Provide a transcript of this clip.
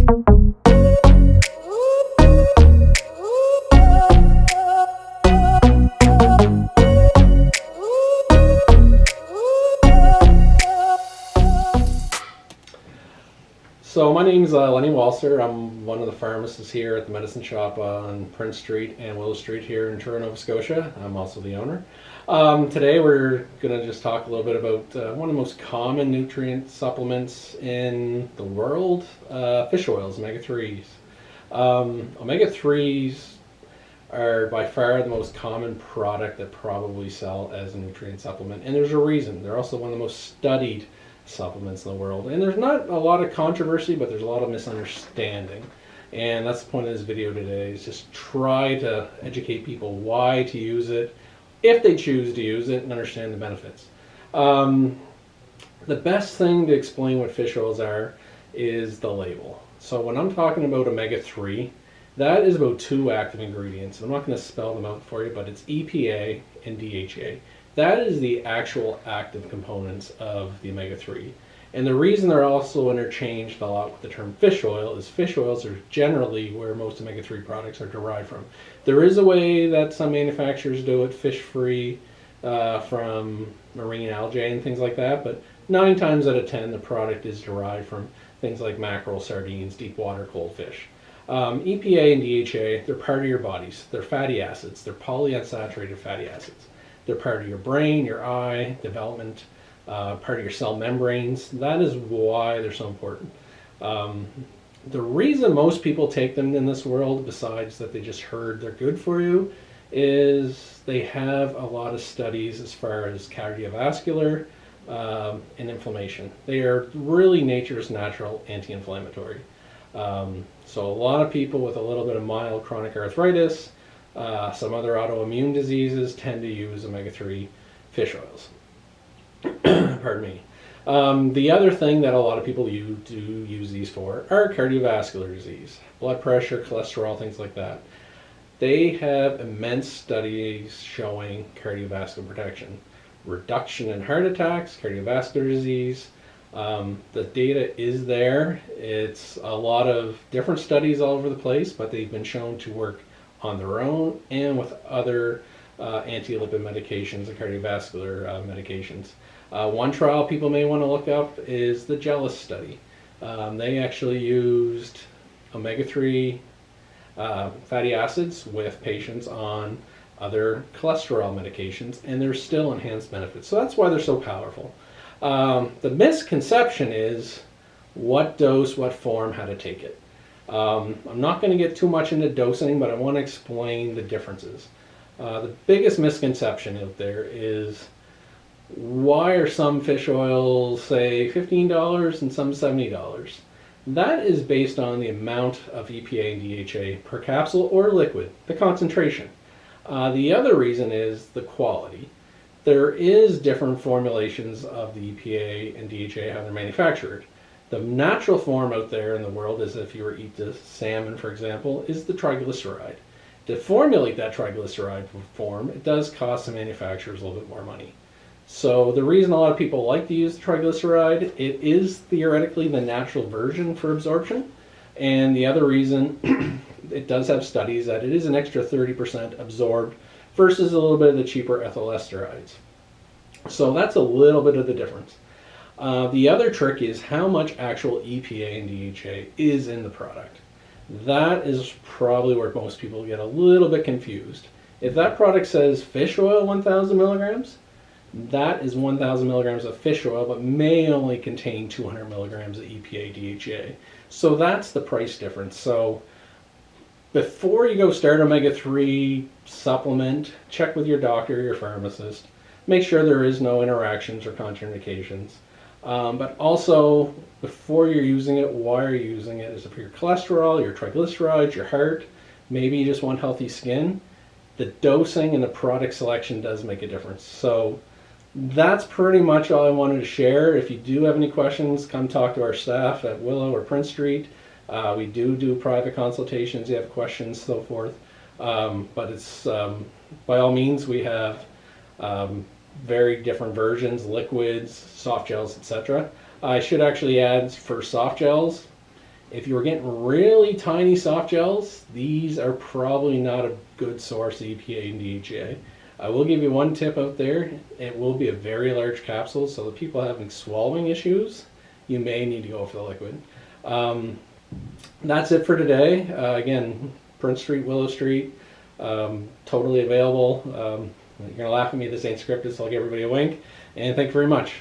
So my name's Lenny Walser. I'm one of the pharmacists here at the medicine shop on Prince Street and Willow Street here in Truro, Nova Scotia. I'm also the owner. Today we're going to just talk a little bit about one of the most common nutrient supplements in the world, fish oils, omega-3s. Omega-3s are by far the most common product that probably sell as a nutrient supplement, and there's a reason. They're also one of the most studied supplements in the world, and there's not a lot of controversy, but there's a lot of misunderstanding, and that's the point of this video today, is just try to educate people why to use it, if they choose to use it, and understand the benefits. The best thing to explain what fish oils are is the label. So when I'm talking about omega-3, that is about 2 active ingredients. I'm not going to spell them out for you, but it's EPA and DHA. That is the actual active components of the omega-3. And the reason they're also interchanged a lot with the term fish oil is fish oils are generally where most omega-3 products are derived from. There is a way that some manufacturers do it fish-free from marine algae and things like that, but 9 times out of 10 the product is derived from things like mackerel, sardines, deep water, cold fish. EPA and DHA, they're part of your bodies. They're fatty acids. They're polyunsaturated fatty acids. They're part of your brain, your eye, development, part of your cell membranes. That is why they're so important. The reason most people take them in this world, besides that they just heard they're good for you, is they have a lot of studies as far as cardiovascular and inflammation. They are really nature's natural anti-inflammatory. So a lot of people with a little bit of mild chronic arthritis, some other autoimmune diseases tend to use omega-3 fish oils. Pardon me. The other thing that a lot of people do use these for are cardiovascular disease, blood pressure, cholesterol, things like that. They have immense studies showing cardiovascular protection, reduction in heart attacks, cardiovascular disease. The data is there. It's a lot of different studies all over the place, but they've been shown to work on their own and with other anti-lipid medications and cardiovascular medications. One trial people may want to look up is the JELIS study. They actually used omega-3 fatty acids with patients on other cholesterol medications, and there's still enhanced benefits. So that's why they're so powerful. The misconception is what dose, what form, how to take it. I'm not going to get too much into dosing, but I want to explain the differences. The biggest misconception out there is why are some fish oils, say, $15 and some $70? That is based on the amount of EPA and DHA per capsule or liquid, the concentration. The other reason is the quality. There is different formulations of the EPA and DHA, how they're manufactured. The natural form out there in the world is, if you were to eat the salmon, for example, is the triglyceride. To formulate that triglyceride form, it does cost the manufacturers a little bit more money. So the reason a lot of people like to use the triglyceride, it is theoretically the natural version for absorption. And the other reason, it does have studies that it is an extra 30% absorbed versus a little bit of the cheaper ethyl esterides. So that's a little bit of the difference. The other trick is how much actual EPA and DHA is in the product. That is probably where most people get a little bit confused. If that product says fish oil 1,000 milligrams, that is 1,000 milligrams of fish oil, but may only contain 200 milligrams of EPA DHA. So that's the price difference. So before you go start omega-3 supplement, check with your doctor or your pharmacist. Make sure there is no interactions or contraindications. But also, before you're using it, why are you using it? Is it for your cholesterol, your triglycerides, your heart? Maybe you just want healthy skin. The dosing and the product selection does make a difference. So that's pretty much all I wanted to share. If you do have any questions, come talk to our staff at Willow or Prince Street. We do private consultations. You have questions, so forth. But it's by all means, we have very different versions, liquids, soft gels, etc. I should actually add for soft gels, If you were getting really tiny soft gels, these are probably not a good source of EPA and DHA. I will give you one tip out there. It will be a very large capsule, so the people having swallowing issues, you may need to go for the liquid. That's it for today. Again, Prince Street, Willow Street, totally available. You're going to laugh at me, this ain't scripted, so I'll give everybody a wink. And thank you very much.